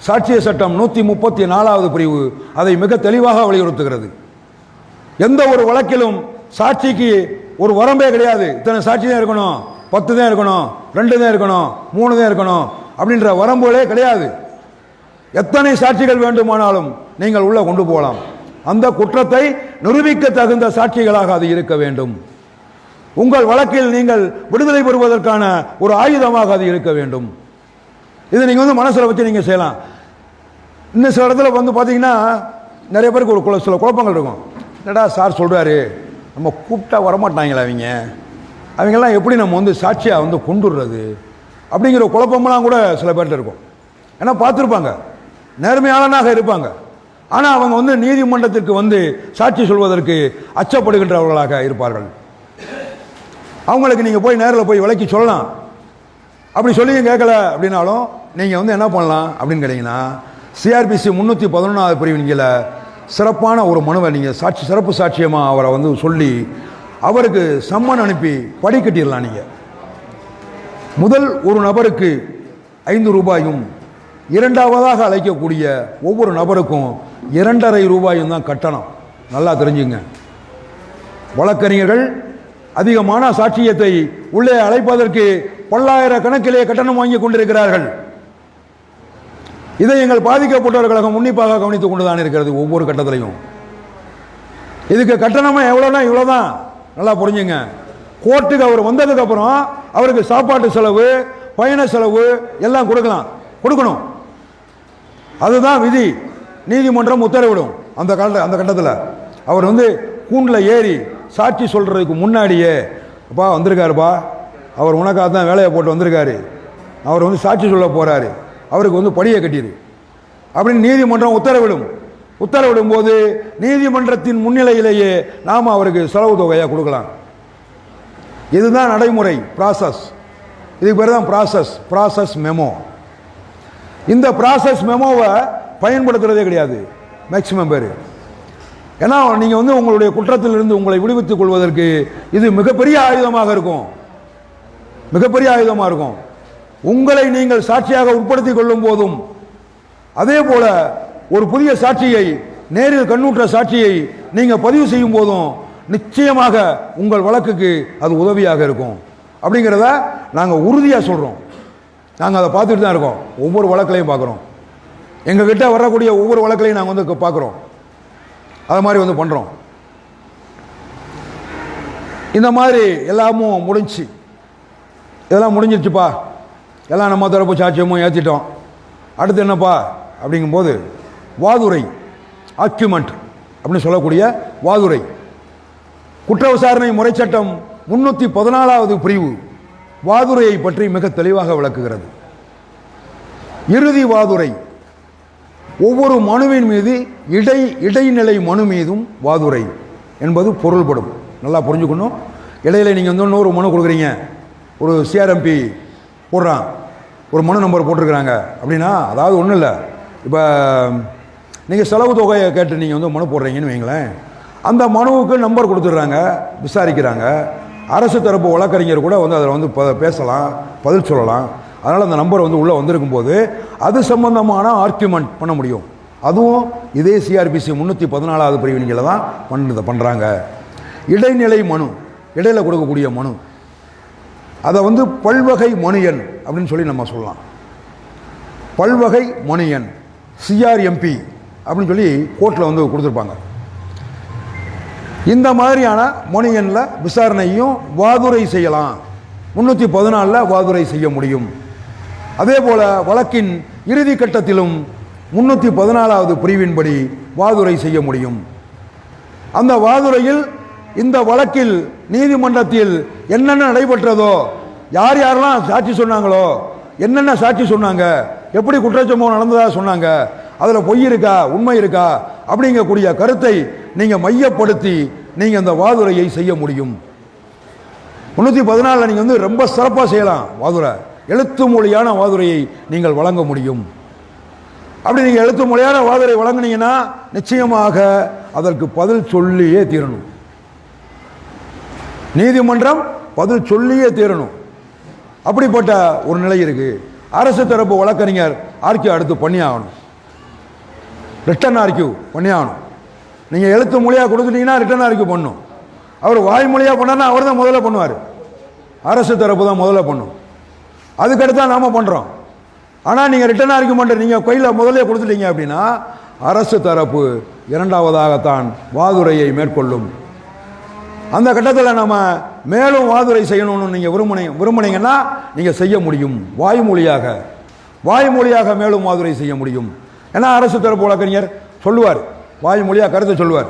சாட்சிய சட்டம் 134வது பிரிவு அதை மிக தெளிவாக வலியுறுத்துகிறது. எந்த ஒரு வழக்கிலும் சாட்சிக்கு ஒரு வரம்பே கிடையாது. இத்தனை சாட்சி தான் இருக்கணும், 10 தான் இருக்கணும், 2 தான் இருக்கணும், 3 தான் இருக்கணும் அப்படின்ற வரம்புகளே கிடையாது. எத்தனை சாட்சிகள் வேண்டுமானாலும் நீங்கள் உள்ள கொண்டு போகலாம். அந்த குற்றத்தை நிரூபிக்க தகுந்த சாட்சிகளாக அது இருக்க வேண்டும். உங்கள் வழக்கில் நீங்கள் விடுதலை பெறுவதற்கான ஒரு ஆயுதமாக அது இருக்க வேண்டும். இதை நீங்கள் வந்து மனசில் வச்சு நீங்கள் செய்யலாம். இன்னும் சில இடத்துல வந்து பார்த்தீங்கன்னா நிறைய பேருக்கு ஒரு சில குழப்பங்கள் இருக்கும். என்னடா சார் சொல்கிறாரு, நம்ம கூப்பிட்டா வரமாட்டாங்களா அவங்கெல்லாம் எப்படி நம்ம வந்து சாட்சியாக வந்து கொண்டுடுறது அப்படிங்கிற குழப்பமெல்லாம் கூட சில பேர்கிட்ட இருக்கும். ஏன்னா பார்த்துருப்பாங்க, நேர்மையாளனாக இருப்பாங்க. ஆனால் அவங்க வந்து நீதிமன்றத்திற்கு வந்து சாட்சி சொல்வதற்கு அச்சப்படுகின்றவர்களாக இருப்பார்கள். அவங்களுக்கு நீங்கள் போய் நேரில் போய் விளக்கி சொல்லலாம். அப்படி சொல்லியும் கேட்கல அப்படின்னாலும் நீங்கள் வந்து என்ன பண்ணலாம் அப்படின்னு கேட்டிங்கன்னா, சிஆர்பிசி 311வது பிரிவின் கீழே சிறப்பான ஒரு மனுவை நீங்கள் சிறப்பு சாட்சியமாக அவரை வந்து சொல்லி அவருக்கு சம்மன் அனுப்பி படி கட்டிடலாம். நீங்கள் முதல் ஒரு நபருக்கு 5 ரூபாயும், இரண்டாவதாக அழைக்கக்கூடிய ஒவ்வொரு நபருக்கும் 2.5 ரூபாயும் தான் கட்டணம். நல்லா தெரிஞ்சுங்க. வழக்கறிஞர்கள் அதிகமான சாட்சியத்தை உள்ளே அழைப்பதற்கு பல்லாயிரக்கணக்கிலே கட்டணம் வாங்கி கொண்டிருக்கிறார்கள். இதை எங்கள் பாதிக்கப்பட்டவர் கழகம் உன்னிப்பாக கவனித்துக் கொண்டுதான் இருக்கிறது. ஒவ்வொரு கட்டத்திலையும் இதுக்கு கட்டணமா எவ்வளோனா இவ்வளோதான். நல்லா புரிஞ்சுங்க. கோர்ட்டுக்கு அவர் வந்ததுக்கு அப்புறம் அவருக்கு சாப்பாட்டு செலவு, பயண செலவு எல்லாம் கொடுக்கணும். அதுதான் விதி. நீதிமன்றம் உத்தரவிடும். அந்த கட்டத்தில் அவர் வந்து கூண்டில் ஏறி சாட்சி சொல்றதுக்கு முன்னாடியே, அப்பா வந்திருக்காருப்பா, அவர் உனக்காக தான் வேலையை போட்டு வந்திருக்காரு, அவர் வந்து சாட்சி சொல்ல போறாரு, அவருக்கு வந்து படியை கட்டிடு அப்படின்னு நீதிமன்றம் உத்தரவிடும் போது நீதிமன்றத்தின் முன்னிலையிலேயே நாம் அவருக்கு செலவு தொகையை கொடுக்கலாம். இதுதான் நடைமுறை ப்ராசஸ். இதுக்கு பேர் தான் ப்ராசஸ் மெமோ. இந்த ப்ராசஸ் மெமோவை பயன்படுத்துறதே கிடையாது மேக்சிமம் பேர். ஏன்னா நீங்கள் வந்து உங்களுடைய குற்றத்திலிருந்து உங்களை விடுவித்துக் கொள்வதற்கு இது மிகப்பெரிய ஆயுதமாக இருக்கும். உங்களை நீங்கள் சாட்சியாக உட்படுத்திக் கொள்ளும் போதும், அதே போல ஒரு புதிய சாட்சியை, நேரில் கண்ணுற்ற சாட்சியை நீங்கள் பதிவு செய்யும் போதும் நிச்சயமாக உங்கள் வழக்குக்கு அது உதவியாக இருக்கும். அப்படிங்கிறத நாங்கள் உறுதியாக சொல்கிறோம். நாங்கள் அதை பார்த்துட்டு தான் இருக்கோம். ஒவ்வொரு வழக்கிலையும் பார்க்குறோம். எங்ககிட்ட வரக்கூடிய ஒவ்வொரு வழக்கிலையும் நாங்கள் வந்து பார்க்குறோம். அது மாதிரி வந்து பண்ணுறோம். இந்த மாதிரி எல்லாமும் இதெல்லாம் முடிஞ்சிருச்சுப்பா, எல்லாம் நம்ம தரப்பு சாட்சியமும் ஏற்றிட்டோம், அடுத்து என்னப்பா அப்படிங்கும்போது வாதுரை, ஆர்கியூமெண்ட் அப்படின்னு சொல்லக்கூடிய வாதுரை, குற்ற விசாரணை முறைச்சட்டம் 314வது பிரிவு வாதுரையை பற்றி மிக தெளிவாக விளக்குகிறது. இறுதி வாதுரை, ஒவ்வொரு மனுவின் மீது இடைநிலை மனு மீதும் வாதுரை என்பது பொருள்படும். நல்லா புரிஞ்சுக்கணும். இடையில நீங்கள் வந்து இன்னொரு மனு கொடுக்குறீங்க, ஒரு சிஆர்எம்பி போடுறான், ஒரு மனு நம்பர் போட்டிருக்கிறாங்க அப்படின்னா, அதாவது ஒன்றும் இல்லை, இப்போ நீங்கள் செலவு தொகையை கேட்டு நீங்கள் வந்து மனு போடுறீங்கன்னு வைங்களேன், அந்த மனுவுக்கு நம்பர் கொடுத்துட்றாங்க, விசாரிக்கிறாங்க. அரசு தரப்பு வழக்கறிஞர் கூட வந்து அதில் வந்து பேசலாம், பதில் சொல்லலாம். அதனால் அந்த நம்பர் வந்து உள்ளே வந்திருக்கும் போது அது சம்பந்தமான ஆர்கியூமெண்ட் பண்ண முடியும். அதுவும் இதே சிஆர்பிசி 314வது பிரிவினிகளை தான் பண்ணுறாங்க. இடைநிலை மனு, இடையில கொடுக்கக்கூடிய மனு, அதை வந்து பல்வகை மனு எண் அப்படின்னு சொல்லி நம்ம சொல்லலாம். பல்வகை மனு எண் சிஆர்எம்பி அப்படின்னு சொல்லி கோர்ட்டில் வந்து கொடுத்துருப்பாங்க. இந்த மாதிரியான மனு எண்ணில் விசாரணையும் வாதுரை செய்யலாம். 314 வாதுரை செய்ய முடியும். அதே போல வழக்கின் இறுதி கட்டத்திலும் 314வது பிரிவின்படி வாதுரை செய்ய முடியும். அந்த வாதுரையில் இந்த வழக்கில் நீதிமன்றத்தில் என்னென்ன நடைபெற்றதோ, யாரெல்லாம் சாட்சி சொன்னாங்களோ, என்னென்ன சாட்சி சொன்னாங்க, எப்படி குற்றச்சம்பவம் நடந்ததாக சொன்னாங்க, அதில் பொய் இருக்கா உண்மை இருக்கா அப்படிங்கக்கூடிய கருத்தை நீங்கள் மையப்படுத்தி நீங்கள் அந்த வாதுரையை செய்ய முடியும். 314 நீங்கள் வந்து ரொம்ப சிறப்பாக செய்யலாம். வாதுரை எழுத்து மொழியான வாதுரையை நீங்கள் வழங்க முடியும். அப்படி நீங்கள் எழுத்து மொழியான வாதுரை வழங்கினீங்கன்னா நிச்சயமாக அதற்கு பதில் சொல்லியே தீரணும். நீதிமன்றம் பதில் சொல்லியே தீரணும். அப்படிப்பட்ட ஒரு நிலை இருக்கு. அரசு தரப்பு வழக்கறிஞர் ஆர்கியூ அடுத்து பண்ணி ஆகணும். ரிட்டன் ஆர்கியூ பண்ணி ஆகணும். நீங்கள் எழுத்து மொழியாக கொடுத்துட்டீங்கன்னா ரிட்டன் ஆர்கியூ பண்ணும். அவர் வாய்மொழியாக பண்ணார்னா அவர் தான் முதல்ல பண்ணுவார். அரசு தரப்பு தான் முதல்ல பண்ணும். அதுக்கடுத்து தான் நாம் பண்ணுறோம். ஆனால் நீங்கள் ரிட்டன் ஆர்கியூமெண்ட் நீங்கள் கையில் முதல்ல கொடுத்துட்டீங்க அப்படின்னா அரசு தரப்பு இரண்டாவதாகத்தான் வாதுரையை மேற்கொள்ளும். அந்த கட்டத்தில் நம்ம மேலும் வாதுரை செய்யணும்னு நீங்கள் விரும்புனீங்கன்னா நீங்கள் செய்ய முடியும். வாய்மொழியாக மேலும் வாதுரை செய்ய முடியும். ஏன்னா அரசு தரப்பு வழக்கறிஞர் சொல்லுவார், வாய்மொழியாக கருத்து சொல்லுவார்.